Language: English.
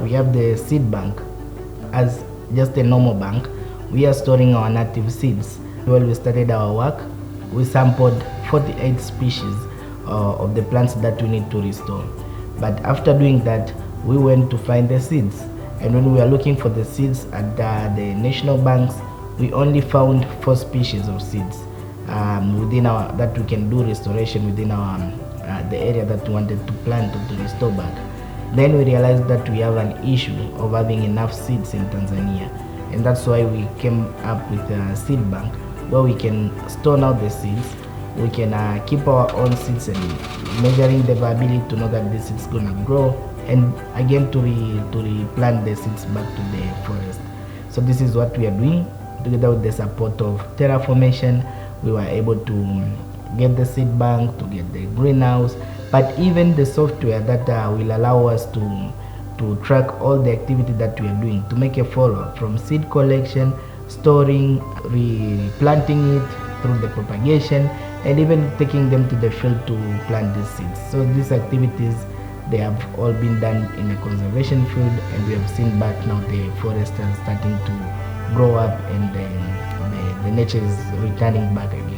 We have the seed bank as just a normal bank. We are storing our native seeds. When we started our work, we sampled 48 species of the plants that we need to restore. But after doing that, we went to find the seeds. And when we were looking for the seeds at the national banks, we only found 4 species of seeds within our that we can do restoration within our the area that we wanted to plant or to restore back. Then we realized that we have an issue of having enough seeds in Tanzania, and that's why we came up with a seed bank where we can store now the seeds. We can keep our own seeds and measuring the viability to know that this is gonna grow, and again to replant the seeds back to the forest. So this is what we are doing. Together with the support of Terraformation, we were able to get the seed bank, to get the greenhouse, but even the software that will allow us to track all the activity that we are doing, to make a follow-up from seed collection, storing, replanting it through the propagation, and even taking them to the field to plant these seeds. So these activities, they have all been done in a conservation field, and we have seen back now the forest is starting to grow up, and the nature is returning back again.